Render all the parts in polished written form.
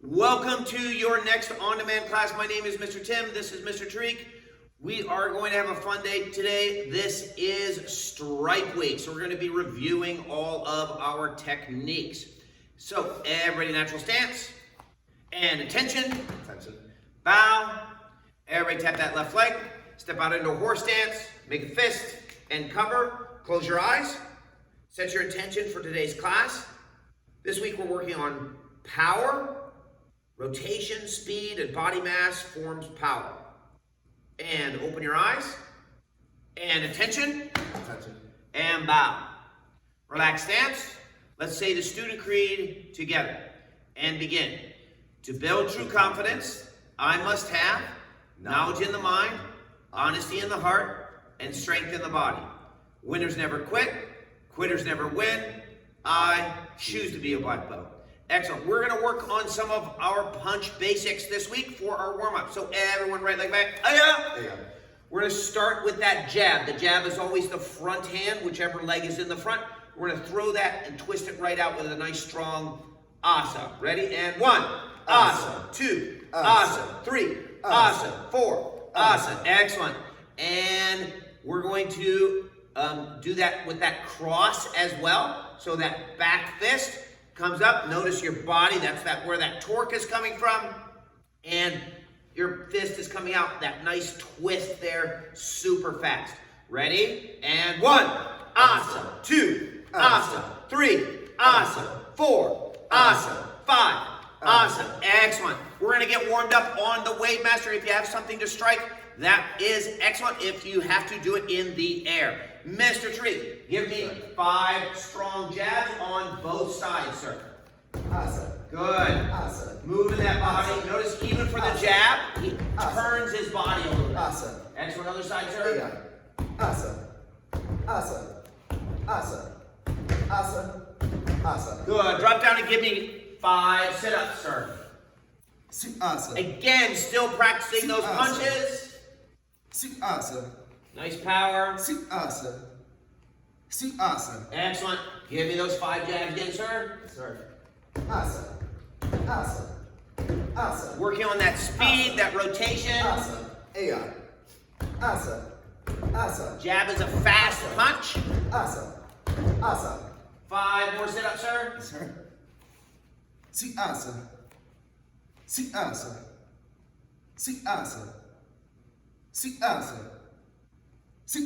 Welcome to your next on-demand class. My name is Mr. Tim. This is Mr. Tariq. We are going to have a fun day today. This is Stripe Week, so we're going to be reviewing all of our techniques. So, everybody natural stance, and attention. Bow. Everybody tap that left leg. Step out into a horse stance. Make a fist and cover. Close your eyes. Set your intention for today's class. This week we're working on power. Rotation, speed, and body mass forms power. And open your eyes. And attention. And bow. Relax stance. Let's say the student creed together. And begin. To build true confidence, I must have knowledge in the mind, honesty in the heart, and strength in the body. Winners never quit. Quitters never win. I choose to be a black belt. Excellent. We're going to work on some of our punch basics this week for our warm-up. So everyone right leg back. We're going to start with that jab. The jab is always the front hand, whichever leg is in the front. We're going to throw that and twist it right out with a nice strong asa. Ready? And 1, asa, 2, asa, 3, asa, 4, asa. Excellent. And we're going to do that with that cross as well. So that back fist comes up. Notice your body, that's where that torque is coming from. And your fist is coming out, that nice twist there, super fast. Ready? And 1, asa, 2, asa, 3, asa, 4, asa, 5, asa. Excellent. We're going to get warmed up on the Wave Master. If you have something to strike, that is excellent if you have to do it in the air. Mr. Tariq, give me 5 strong jabs on both sides, sir. Asa. Good. Asa. Moving that body. Notice even for the jab, he turns his body a little bit. Asa. Excellent. Other side, sir. Asa. Asa. Asa. Asa. Asa. Good. Drop down and give me 5 sit-ups, sir. Asa. Again, still practicing those punches. Asa. Nice power. Asa. Asa. Excellent. Give me those 5 jabs again, sir. Sir. Asa. Asa. Asa. Working on that speed, that rotation. Asa. Ai. Asa. Asa. Jab is a fast punch. Asa. Asa. 5 more sit-ups, sir. Sir. Asa. Asa. Asa. Asa.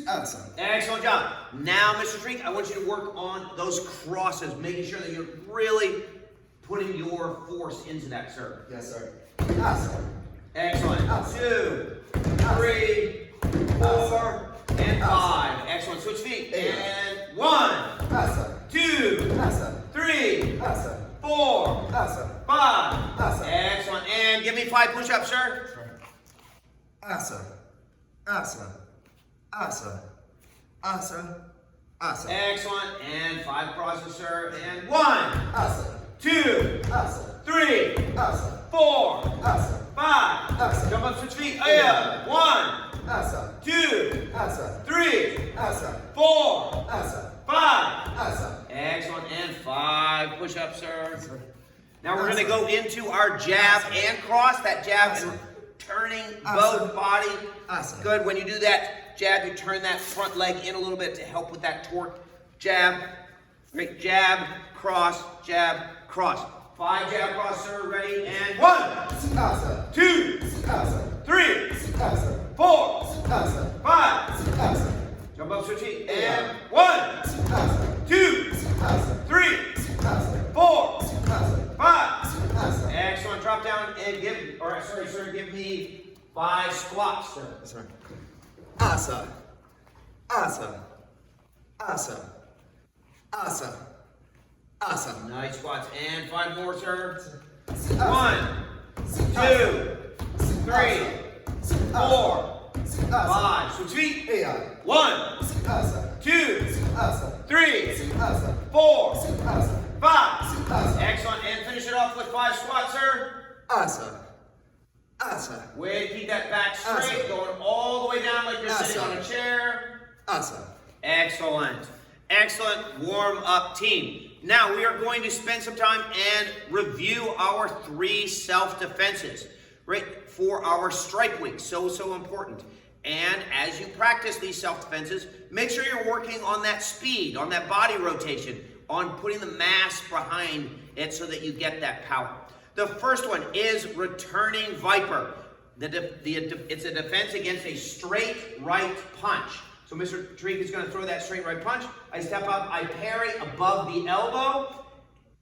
Asa. Excellent job. Now, Mr. Tariq, I want you to work on those crosses, making sure that you're really putting your force into that, sir. Yes, sir. Asa. Excellent. Asa. 2, 3, 4, and 5. Excellent. Switch feet. And 1, Asa. 2, Asa. 3, Asa. 4, Asa. 5. Asa. Excellent. And give me 5 push-ups, sir. Asa. Asa. Asa. Asa. Asa. Excellent. And 5 crosses, sir. And 1, Asa. 2, Asa. 3, Asa. 4, Asa. 5. Asa. Jump up, switch feet. 1, Asa. 2, Asa. 3, Asa. 4, Asa. 5. Asa. Excellent. And 5 push-ups, sir. Now we're going to go into our jab and cross. That jab and turning both body. Asa. Good. When you do that jab, you turn that front leg in a little bit to help with that torque. Jab. Great. Jab, cross, jab, cross. 5 jab, cross, sir. Ready? And 1, Asa. 2, Asa. 3, Asa. 4, Asa. 5. Asa. Jump up, switch feet. And 1, Asa. 2, Asa. 3, Asa. 4, Asa. 5. Asa. Excellent. Drop down and give me 5 squats, sir. Sir. Asa. Asa. Asa. Asa. Asa. Nice squats. And 5 more, sir. Asa. 1, 2, 3, 4, 5. Switch feet. Ai. 1, Asa. 2, Asa. 3, Asa. 4, Asa. 5. Asa. Excellent. And finish it off with 5 squats, sir. Asa. Asa. Way to keep that back straight, going all the way down like you're sitting on a chair. Asa. Excellent. Excellent warm-up team. Now we are going to spend some time and review our 3 self-defenses, right, for our strike week. So important. And as you practice these self-defenses, make sure you're working on that speed, on that body rotation, on putting the mass behind it so that you get that power. The first one is returning viper. It's a defense against a straight right punch. So Mr. Tariq is going to throw that straight right punch. I step up, I parry above the elbow,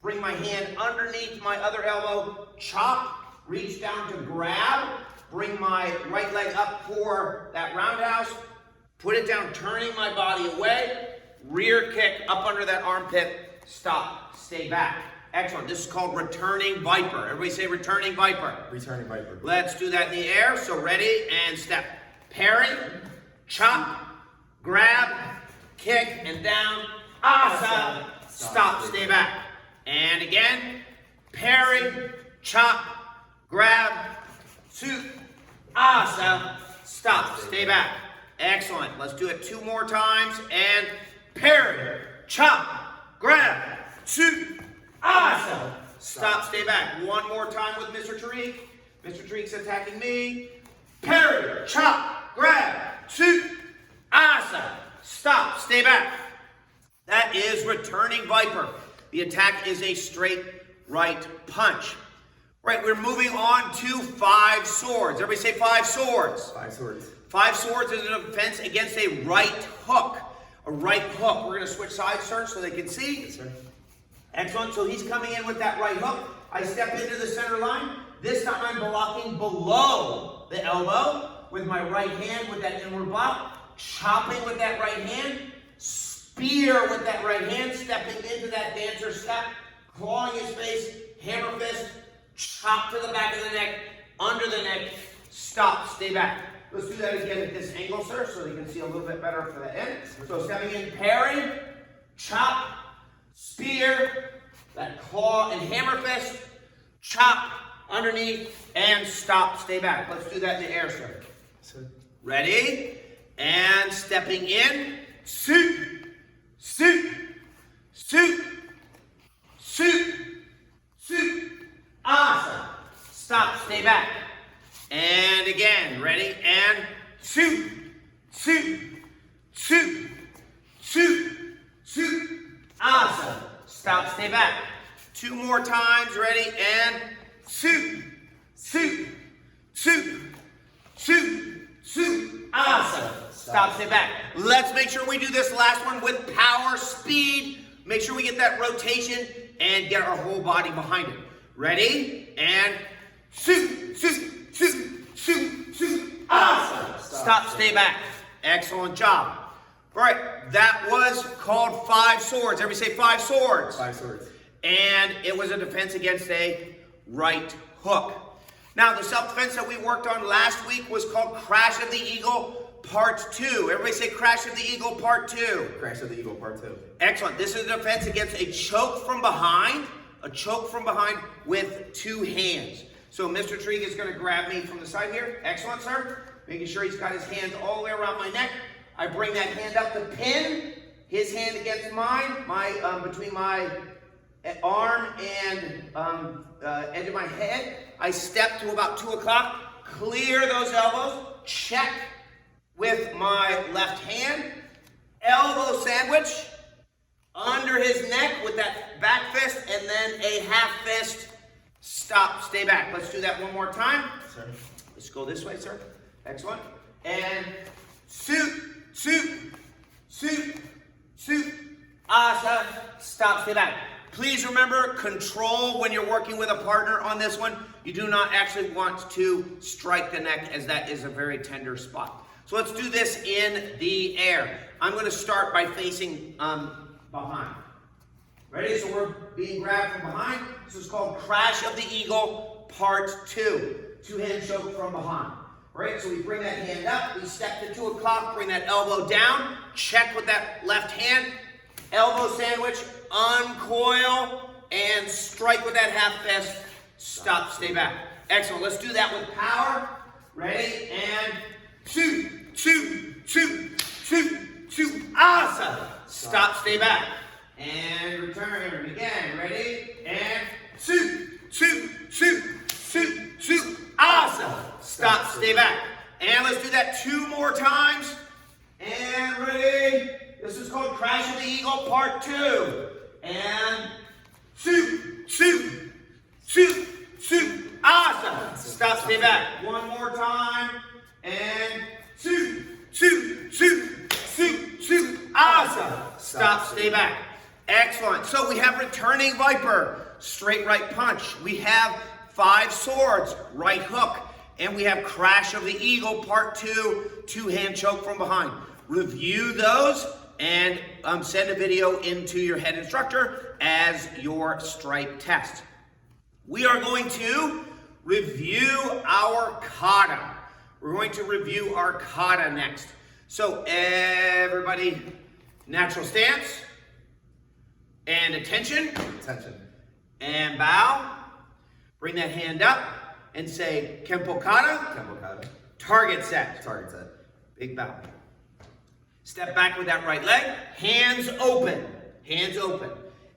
bring my hand underneath my other elbow, chop, reach down to grab, bring my right leg up for that roundhouse, put it down, turning my body away, rear kick up under that armpit, stop, stay back. Excellent. This is called returning viper. Everybody say returning viper. Returning viper. Let's do that in the air. So ready and step. Parry, chop, grab, kick, and down. Asa. Stop, stay back. And again. Parry, chop, grab, shoot, asa. Stop, stay back. Excellent. Let's do it 2 more times. And parry, chop, grab, shoot, asa. Stop, stay back. 1 more time with Mr. Tariq. Mr. Tariq's attacking me. Parry, chop, grab, shoot, asa. Stop, stay back. That is returning viper. The attack is a straight right punch. Right, we're moving on to 5 swords. Everybody say 5 swords. 5 swords. 5 swords is a defense against a right hook. A right hook. We're going to switch sides, sir, so they can see. Yes, sir. Excellent. So he's coming in with that right hook. I step into the center line. This time I'm blocking below the elbow with my right hand with that inward block. Chopping with that right hand. Spear with that right hand. Stepping into that dancer step. Clawing his face. Hammer fist. Chop to the back of the neck. Under the neck. Stop. Stay back. Let's do that again at this angle, sir, so you can see a little bit better for the end. So stepping in, parry, chop, spear, that claw and hammer fist, chop underneath, and stop, stay back. Let's do that in the air, sir. Ready? And stepping in, shoot, shoot, shoot, shoot, shoot, awesome. Stop, stay back. And again, ready? And shoot, shoot, shoot, shoot, shoot. Awesome. Stop, stay back. 2 more times, ready? And shoot, shoot, shoot, shoot, shoot. Awesome. Stop, stay back. Let's make sure we do this last one with power, speed. Make sure we get that rotation and get our whole body behind it. Ready? And shoot, shoot. Shoot, shoot, shoot. Awesome. Stop, stay back. Excellent job. All right, that was called 5 swords. Everybody say 5 swords. 5 swords. And it was a defense against a right hook. Now, the self-defense that we worked on last week was called Crash of the Eagle Part 2. Everybody say Crash of the Eagle Part 2. Crash of the Eagle Part 2. Excellent. This is a defense against a choke from behind. A choke from behind with 2 hands. So Mr. Tariq is going to grab me from the side here. Excellent, sir. Making sure he's got his hands all the way around my neck. I bring that hand up to pin his hand against mine, between my arm and edge of my head. I step to about 2 o'clock, clear those elbows, check with my left hand, elbow sandwich under his neck with that back fist, and then a half fist. Stop, stay back. Let's do that 1 more time. Sir. Let's go this way, sir. Excellent. And shoot, shoot, shoot, shoot. Asa. Stop, stay back. Please remember, control when you're working with a partner on this one. You do not actually want to strike the neck, as that is a very tender spot. So let's do this in the air. I'm going to start by facing behind. Ready? So we're being grabbed from behind. This is called Crash of the Eagle Part 2. 2-hand choke from behind. All right, so we bring that hand up. We step to 2 o'clock, bring that elbow down. Check with that left hand. Elbow sandwich, uncoil, and strike with that half fist. Stop, stay back. Excellent. Let's do that with power. Ready? And shoot, shoot, shoot, shoot, shoot. Awesome. Stop, stay back. And return. Again. Ready? And shoot, shoot, shoot, shoot, shoot. Awesome. Stop. Stay back. And let's do that 2 more times. And ready? This is called Crash of the Eagle Part 2. And shoot, shoot, shoot, shoot. Awesome. Stop. Stay back. 1 more time. And shoot, shoot, shoot, shoot, shoot. Awesome. Stop. Stay back. Excellent. So we have returning viper, straight right punch. We have 5 swords, right hook. And we have crash of the eagle, part 2, 2-hand choke from behind. Review those and send a video into your head instructor as your stripe test. We are going to review our kata. We're going to review our kata next. So everybody, natural stance. And attention. Attention. And bow. Bring that hand up and say Kempo kata. Kempo kata. Target set. Target set. Big bow. Step back with that right leg. Hands open. Hands open.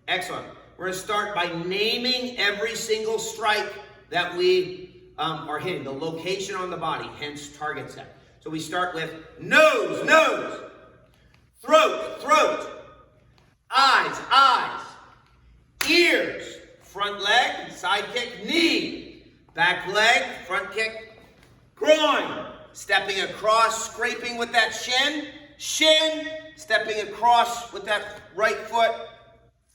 Excellent. We're going to start by naming every single strike that we are hitting. The location on the body, hence target set. So we start with nose, nose. Throat, throat. Eyes, eyes, ears, front leg, side kick, knee, back leg, front kick, groin, stepping across, scraping with that shin, shin, stepping across with that right foot,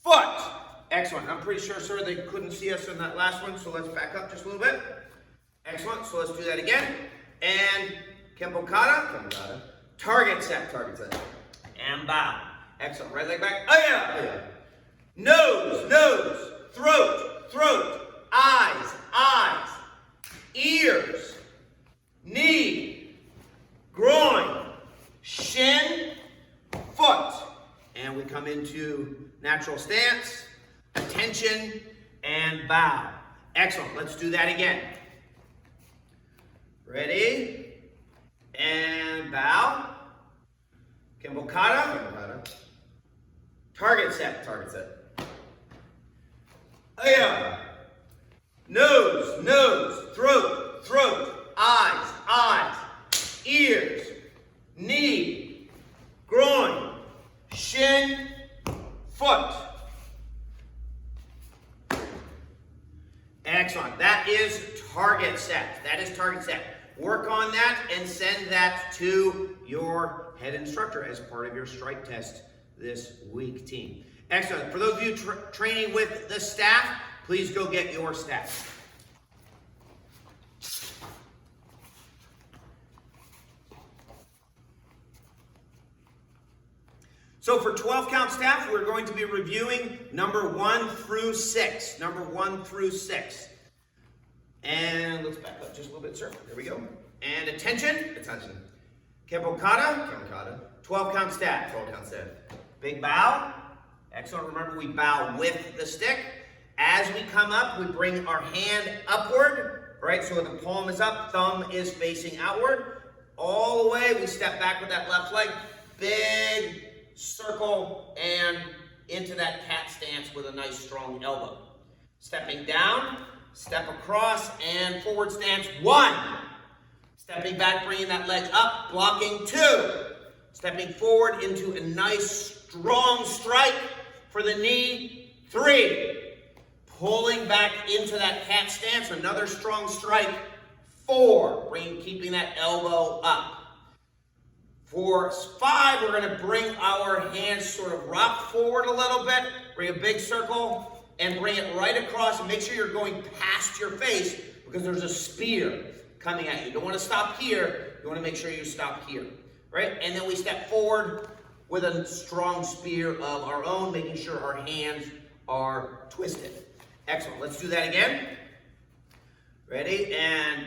foot. Excellent. I'm pretty sure, sir, they couldn't see us in that last one, so let's back up just a little bit. Excellent. So let's do that again. And Kempo kata. Kempo kata. Target set. Target set. And bow. Excellent. Right leg back. Oh yeah. Oh, yeah. Nose, nose. Throat, throat. Eyes, eyes. Ears. Knee. Groin. Shin. Foot. And we come into natural stance. Attention. And bow. Excellent. Let's do that again. Ready? And bow. Kempo kata. Kempo kata. Target set. Target set. Yeah. Nose, nose, throat, throat, eyes, eyes, ears, knee, groin, shin, foot. Excellent. That is target set. That is target set. Work on that and send that to your head instructor as part of your strike test this week, team. Excellent. For those of you training with the staff, please go get your staff. So for 12 count staff, we're going to be reviewing number 1 through 6. Number 1 through 6. And let's back up just a little bit, sir. There we go. And attention. Attention. Kempo kata. Kempo kata. 12 count staff. 12 count staff. Big bow. Excellent. Remember, we bow with the stick. As we come up, we bring our hand upward. Right, so the palm is up, thumb is facing outward. All the way, we step back with that left leg. Big circle and into that cat stance with a nice strong elbow. Stepping down, step across, and forward stance, 1. Stepping back, bringing that leg up, blocking, 2. Stepping forward into a nice strong strike for the knee, 3. Pulling back into that cat stance, another strong strike, 4. Keeping that elbow up. For 5, we're going to bring our hands sort of rock forward a little bit, bring a big circle, and bring it right across, and make sure you're going past your face because there's a spear coming at you. You don't want to stop here, you want to make sure you stop here, right? And then we step forward with a strong spear of our own, making sure our hands are twisted. Excellent. Let's do that again. Ready? And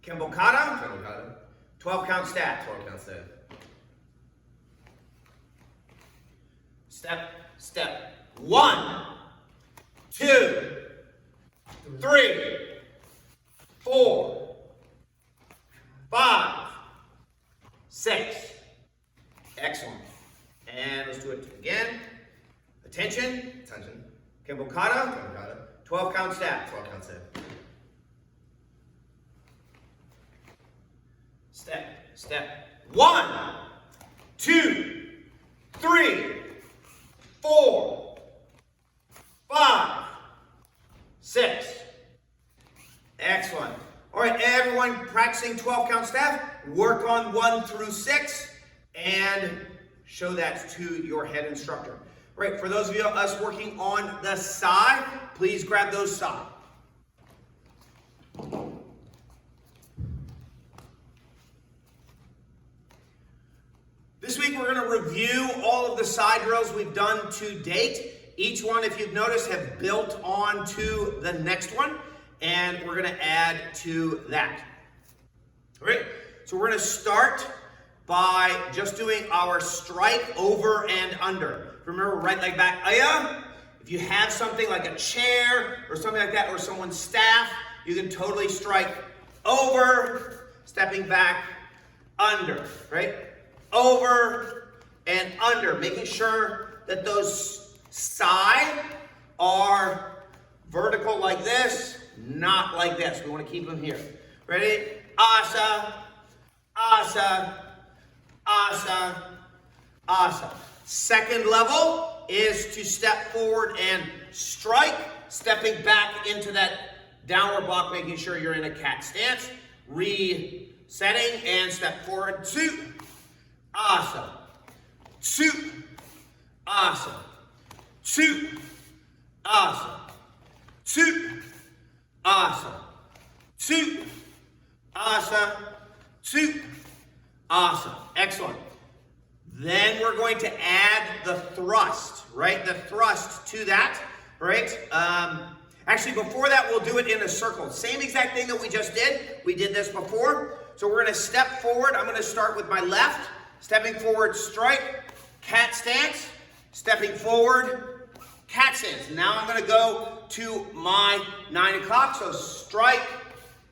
Kempo kata. Kempo kata. 12 count staff. 12 count staff. Step, step. 1, 2, 3, 4, 5, 6. Excellent. And let's do it again. Attention. Attention. Kembokata. Got it. 12 count stab. 12 count save. Step. 1, 2, 3, 4, 5, 6. Excellent. All right, everyone practicing 12 count stab, work on 1 through 6 and show that to your head instructor. Right, for those of us working on the side, please grab those side. This week we're going to review all of the side drills we've done to date. Each one, if you've noticed, have built on to the next one, and we're going to add to that. All right, so we're going to start by just doing our strike over and under. Remember, right leg back, aya. If you have something like a chair or something like that, or someone's staff, you can totally strike over, stepping back, under, right? Over and under, making sure that those side are vertical like this, not like this. We want to keep them here. Ready? Asa, asa, asa, asa. Second level is to step forward and strike, stepping back into that downward block, making sure you're in a cat stance. Resetting and step forward. 2, asa, 2, asa, 2, asa, 2, asa, 2, asa, 2, asa. Excellent. Then we're going to add the thrust, right? The thrust to that, right? Actually, before that, we'll do it in a circle. Same exact thing that we just did. We did this before. So we're going to step forward. I'm going to start with my left. Stepping forward, strike, cat stance. Stepping forward, cat stance. Now I'm going to go to my 9 o'clock. So strike,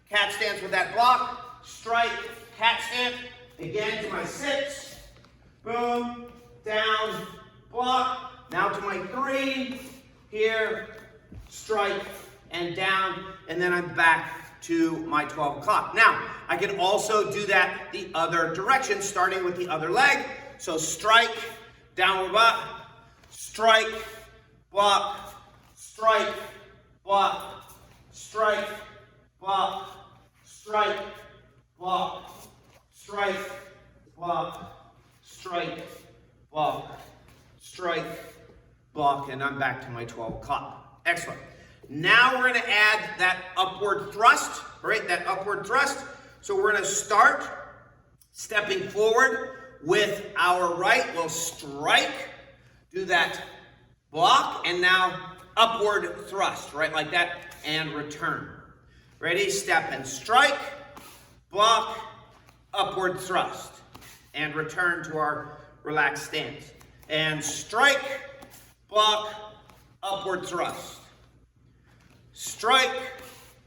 cat stance with that block. Strike, cat stance. Again to my 6. Boom, down, block. Now to my 3. Here, strike, and down. And then I'm back to my 12 o'clock. Now, I can also do that the other direction, starting with the other leg. So strike, downward block, strike, block, strike, block, strike, block, strike, block, strike, block, strike, block, strike, block, and I'm back to my 12 o'clock. Excellent. Now we're going to add that upward thrust, right? That upward thrust. So we're going to start stepping forward with our right. We'll strike, do that block, and now upward thrust, right? Like that, and return. Ready? Step and strike, block, upward thrust, and return to our relaxed stance. And strike, block, upward thrust. Strike,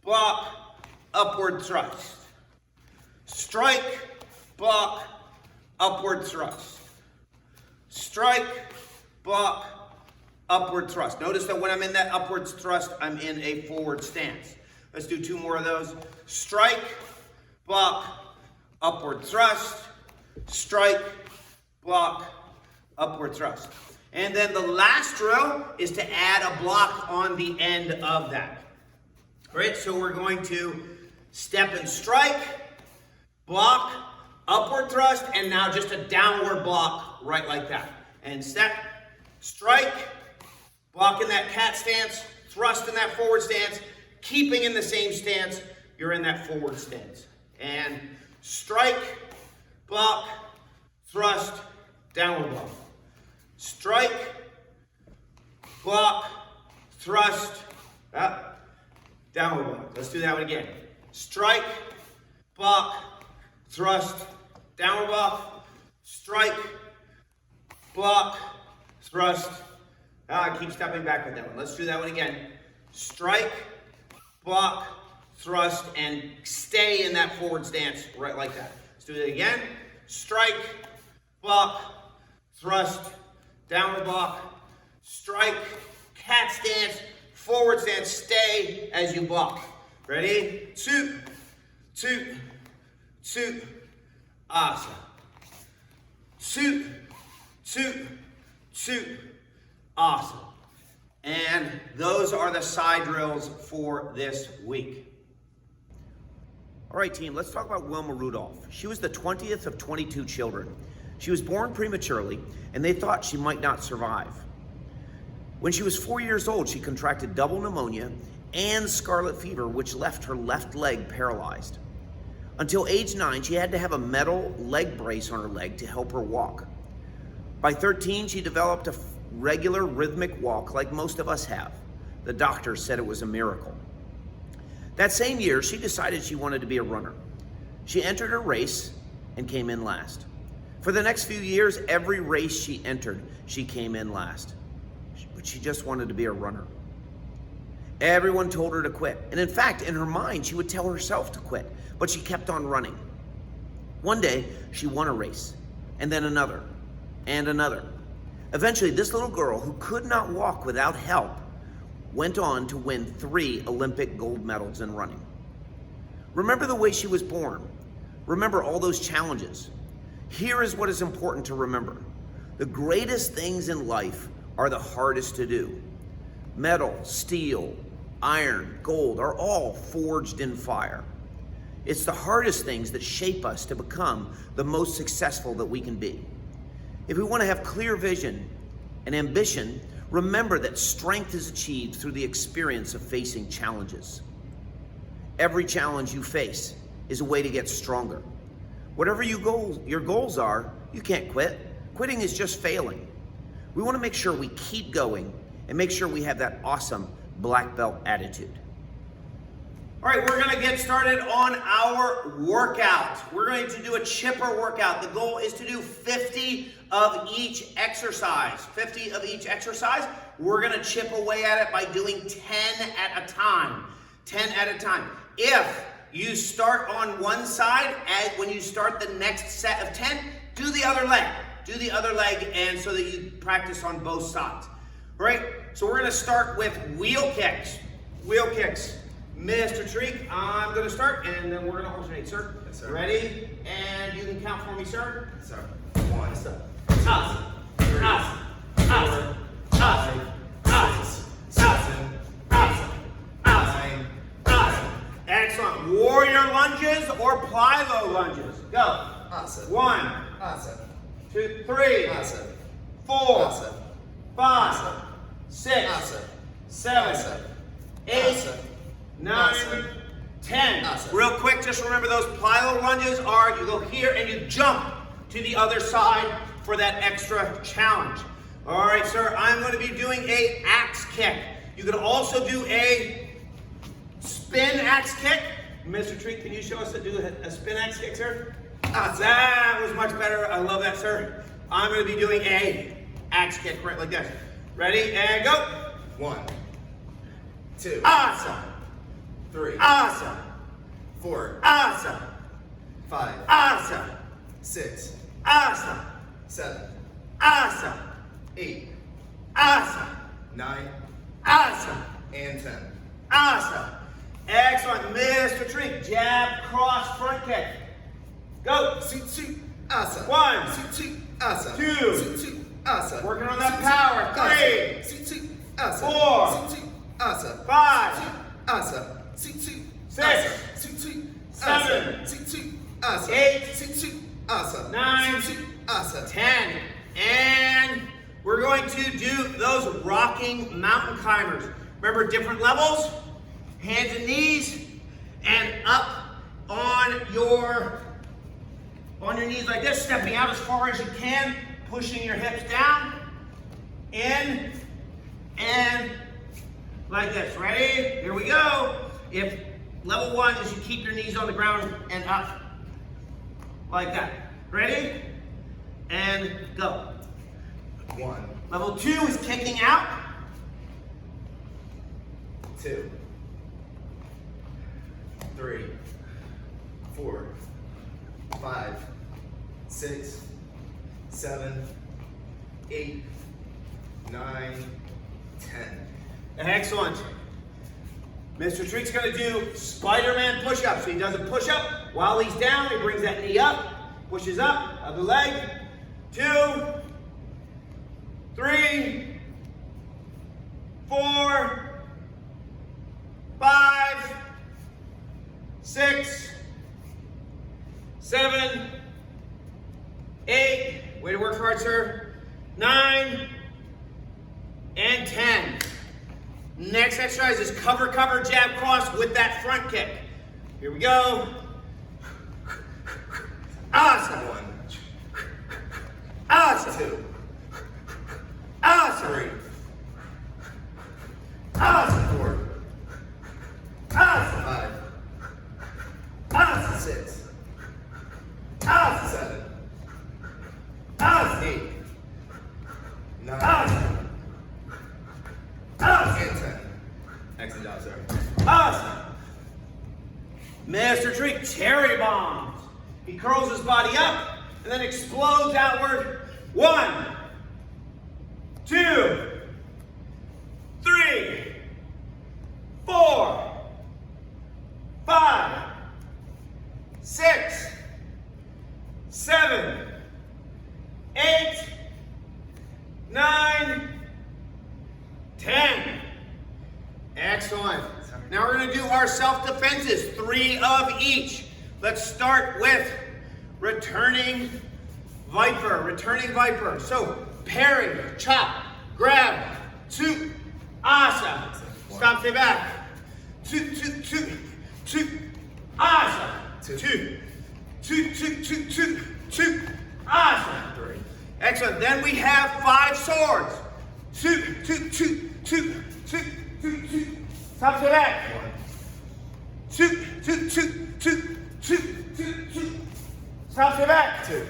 block, upward thrust. Strike, block, upward thrust. Strike, block, upward thrust. Notice that when I'm in that upward thrust, I'm in a forward stance. Let's do 2 more of those. Strike, block, upward thrust. Strike, block, upward thrust. And then the last drill is to add a block on the end of that. All right, so we're going to step and strike, block, upward thrust, and now just a downward block right like that. And step, strike, block in that cat stance, thrust in that forward stance, keeping in the same stance, you're in that forward stance. And strike, block, thrust, downward block. Strike, block, thrust, up, downward block. Let's do that one again. Strike, block, thrust, downward block. Strike, block, thrust. Keep stepping back with that one. Let's do that one again. Strike, block, thrust, and stay in that forward stance right like that. Let's do it again. Strike, block, thrust, downward block, strike, cat stance, forward stance, stay as you block. Ready? 2, 2, 2, asa. 2, 2, 2, asa. And those are the side drills for this week. All right, team, let's talk about Wilma Rudolph. She was the 20th of 22 children. She was born prematurely, and they thought she might not survive. When she was 4 years old, she contracted double pneumonia and scarlet fever, which left her left leg paralyzed. Until age 9, she had to have a metal leg brace on her leg to help her walk. By 13, she developed a regular rhythmic walk like most of us have. The doctors said it was a miracle. That same year, she decided she wanted to be a runner. She entered a race and came in last. For the next few years, every race she entered, she came in last. But she just wanted to be a runner. Everyone told her to quit. And in fact, in her mind, she would tell herself to quit, but she kept on running. One day, she won a race, and then another, and another. Eventually, this little girl who could not walk without help went on to win 3 Olympic gold medals in running. Remember the way she was born. Remember all those challenges. Here is what is important to remember. The greatest things in life are the hardest to do. Metal, steel, iron, gold are all forged in fire. It's the hardest things that shape us to become the most successful that we can be. If we want to have clear vision and ambition, remember that strength is achieved through the experience of facing challenges. Every challenge you face is a way to get stronger. Whatever your goals are, you can't quit. Quitting is just failing. We want to make sure we keep going and make sure we have that awesome black belt attitude. All right, we're gonna get started on our workout. We're going to do a chipper workout. The goal is to do 50 of each exercise. 50 of each exercise. We're gonna chip away at it by doing 10 at a time. 10 at a time. If you start on one side, and when you start the next set of 10, do the other leg. Do the other leg, and so that you practice on both sides. All right, so we're gonna start with wheel kicks. Wheel kicks. Mr. Treek, I'm gonna start, and then we're gonna alternate, sir. Yes, sir. Ready? And you can count for me, sir. Yes, sir. 1, Up, 2, up, 3, up, 4, up, 5, up, 6, 7, 8, 9, Excellent. Warrior lunges or plyo lunges. Go. Awesome. 1, Awesome. 2, 3, Awesome. 4, Awesome. 5, Awesome. 6, Awesome. 7, Awesome. 8, Awesome. 9, Awesome. 10. Awesome. Real quick, just remember those plyo lunges are you go here and you jump to the other side for that extra challenge. All right, sir, I'm going to be doing a axe kick. You can also do a spin axe kick. Mr. Treek, can you show us how to do a spin axe kick, sir? Awesome. That was much better. I love that, sir. I'm going to be doing a axe kick right like that. Ready, and go. 1, 2, Awesome. 3, Awesome. 4, Awesome. 5, Awesome. 6, Awesome. 7, Awesome. 8, Awesome. 9, Awesome. and 10. Awesome. Excellent. Mr. Treek, jab, cross, front kick. Go. Suit, suit, awesome. 1, Suit, suit, awesome. 2. Suit, suit, awesome. Working on that Suit, power. suit, 3. Suit, suit, awesome. 4. Suit, suit, awesome. 5. Suit, awesome. Suit, suit, 6. awesome. Suit, suit, 7. awesome. Suit, suit, awesome. 8. Suit, suit, awesome. 9. Suit, suit, awesome. 10. And we're going to do those rocking mountain climbers. Remember, different levels, hands and knees, and up on your knees like this, stepping out as far as you can, pushing your hips down, in, and like this. Ready? Here we go. If level 1 is you keep your knees on the ground and up, like that. Ready? And go. 1, Level 2 is kicking out. 2, 3, 4, 5, 6, 7, 8, 9, 10. Excellent. Mr. Treek's gonna do Spider-Man push-ups. So he does a push-up while he's down. He brings that knee up, pushes up, other leg. 2, 3, 4, 5, 6, 7, 8. Way to work hard, sir. 9 and 10. Next exercise is cover, cover, jab, cross with that front kick. Here we go. Awesome. 1, Awesome. 2, Awesome. 3, Awesome. 4, Awesome. 5, Awesome. 6, Awesome. 7, Awesome. 8, 9, Awesome. Awesome. and 10. Excellent job, sir. Awesome. Mr. Treek cherry bombs. He curls his body up and then explodes outward. 1, 2, 3, 4, 5, 6, 7, 8, 9, 10. Excellent. Now we're going to do our self-defenses, 3 of each. Let's start with returning viper. Returning viper. So parry, chop, grab, 2, asa. Stop, stay back. 2, 2, 2, 2, asa. 2, 2, 2, 2, 2, 2, asa. 3, Excellent. Then we have 5 swords. 2, 2, 2, 2, 2, 2, 2. Stop to that. 2, 2, 2, 2, 2, 2, 2. Stop to that. 2,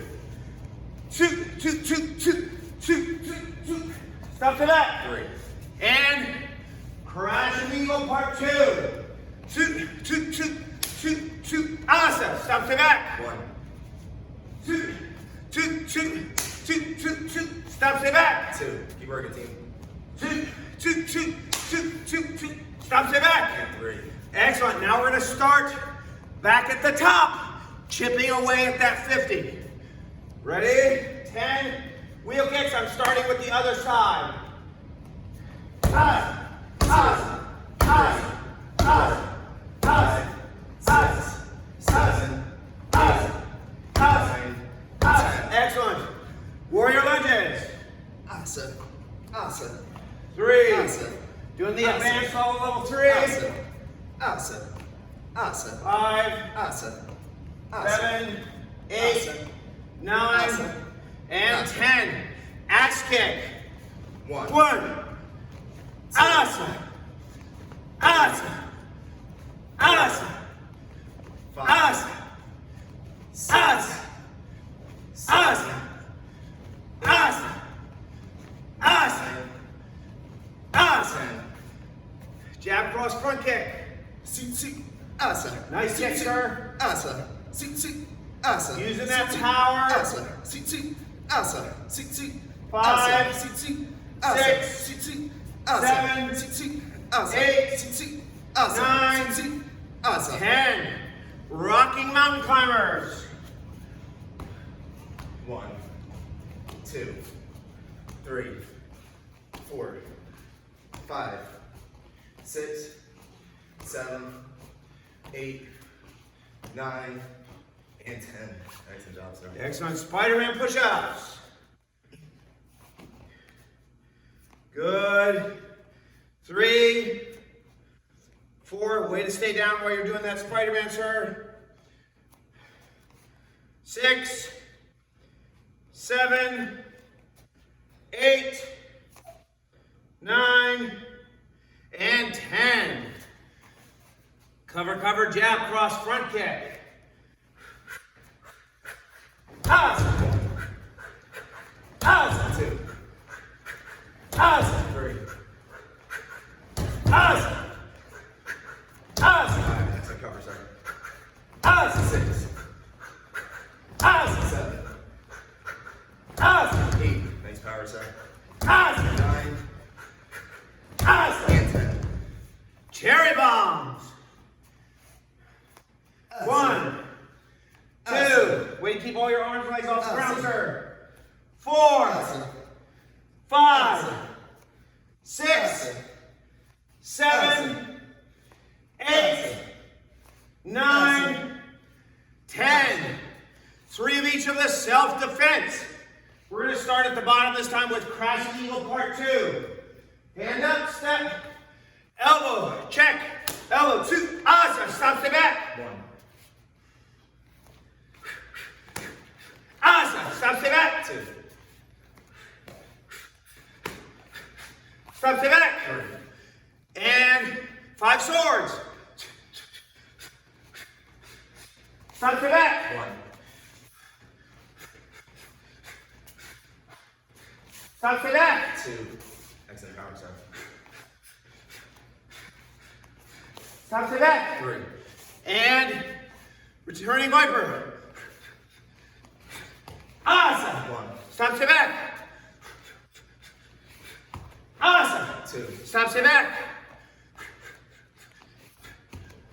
2, 2, 2, 2, 2, 2. Stop to that. 3, And crash and eagle part 2. 2, 2, 2, 2, 2. Asa. Stop to that. 1, 2, 2, 2, 2, 2, 2. Stop to that. 2. Keep working, team. 2, 2, 2, 2, 2, 2. Stop, stay back. And 3. Excellent. Now we're going to start back at the top, chipping away at that 50. Ready? 10. Wheel kicks. I'm starting with the other side. Awesome. Awesome. Awesome. Awesome. Awesome. 6, 7, 8, 9, 10. Excellent. Warrior lunges. Asa. Asa. 3. Asa. Doing the Awesome. advanced level 3. Asa. Asa. Asa. 5. Asa. Asa. 7, 8, Asa. 9, Asa. and Asa. 10. Axe kick. 1, 1. Awesome. Awesome. Awesome. 5, Awesome. 6, Awesome. 7, Awesome. Awesome. Awesome. 9, Awesome. 10. Jab cross front kick. Sit. Asa. Nice kick, sir. Asa. Sit. Asa. Using that power. Asa. Sit. Asa. Sit. 5, Sit. 6, Sit. Asa. 7, Sit. Asa. 8, Sit. Asa. 9, Sit. Asa. 10. Rocking mountain climbers. 1, 2, 3, 4, 5, 6, 7, 8, 9, and 10. Excellent job, sir. Excellent. Spider-Man push-ups. Good. 3, 4. Way to stay down while you're doing that Spider-Man, sir. 6, 7, 8, 9, and 10. Cover, cover, jab, cross, front kick. Awesome. Awesome. 2, Awesome. 3, Awesome. Awesome. 5. Excellent cover, sir. Awesome. 6, Awesome. 7, Awesome. 8. Nice power, sir. Awesome. 9, keep all your arms and legs off the ground, Awesome. sir. 4, Awesome. 5, Awesome. 6, Awesome. 7, 8, Awesome. 9, 10. 3 of each of the self-defense. We're going to start at the bottom this time with Crashing Eagle Part 2. Hand up, step, elbow, check, elbow, 2, awesome, stop, step back. 1, Awesome, stop, step back. 2, Stop, step back. 3, And 5 swords. Stop, step back. 1, Stop, step back. 2. Excellent power side. Stop, step back. 3, And returning viper. Awesome. 1, Stop, step back. Awesome. 2, Stop, step back.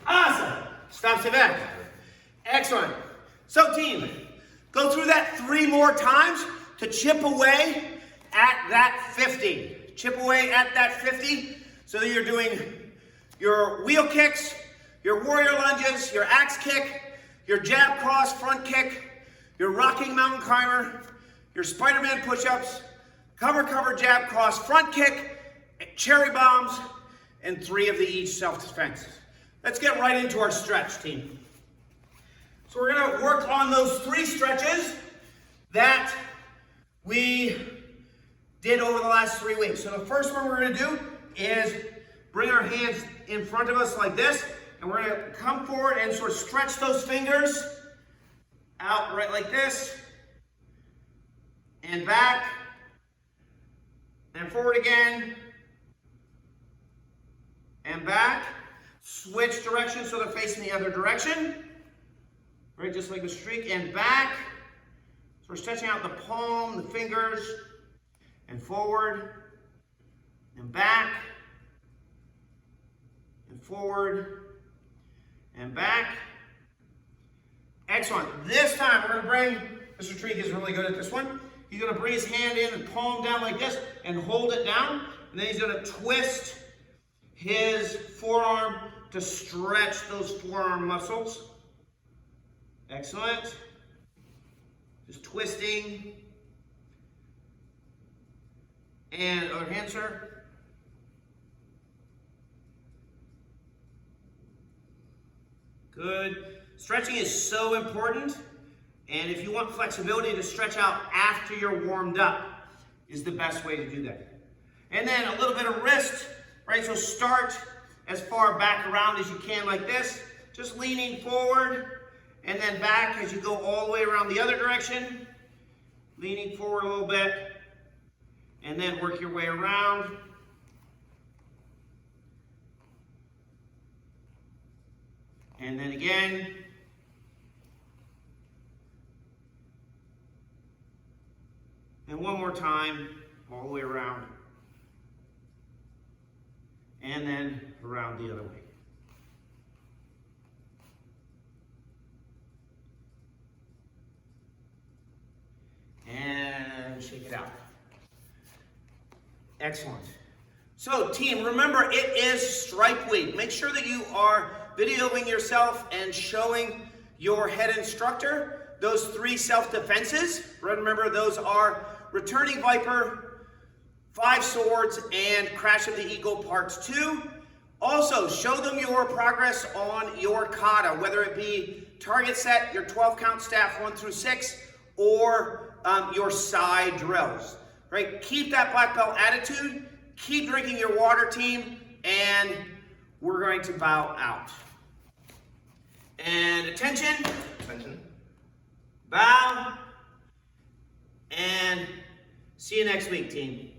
Awesome. Stop, step back. Excellent. So team, go through that 3 more times to chip away at that 50. Chip away at that 50 so that you're doing your wheel kicks, your warrior lunges, your axe kick, your jab cross front kick, your rocking mountain climber, your Spider-Man push-ups, cover jab cross front kick, cherry bombs, and 3 of the each self-defense. Let's get right into our stretch, team. So we're going to work on those 3 stretches that we did over the last 3 weeks. So the first one we're going to do is bring our hands in front of us like this, and we're going to come forward and sort of stretch those fingers out right like this, and back, and forward again, and back. Switch direction so they're facing the other direction. Right, just like a streak, and back. So we're stretching out the palm, the fingers, and forward, and back, and forward, and back. Excellent. This time we're going to bring, Mr. Treek is really good at this one. He's going to bring his hand in and palm down like this and hold it down. And then he's going to twist his forearm to stretch those forearm muscles. Excellent. Just twisting. And other hand, sir. Good. Stretching is so important. And if you want flexibility to stretch out after you're warmed up is the best way to do that. And then a little bit of wrist, right? So start as far back around as you can like this. Just leaning forward. And then back as you go all the way around the other direction. Leaning forward a little bit. And then work your way around. And then again. And one more time, all the way around. And then around the other way. And shake it out. Excellent. So team, remember it is stripe week. Make sure that you are videoing yourself and showing your head instructor those 3 self-defenses. Remember those are Returning Viper, 5 Swords, and Crash of the Eagle Parts 2. Also, show them your progress on your kata, whether it be target set, your 12 count staff 1 through 6, or your side drills. Right? Keep that black belt attitude, keep drinking your water, team, and we're going to bow out. And attention. Attention. Bow. And see you next week, team.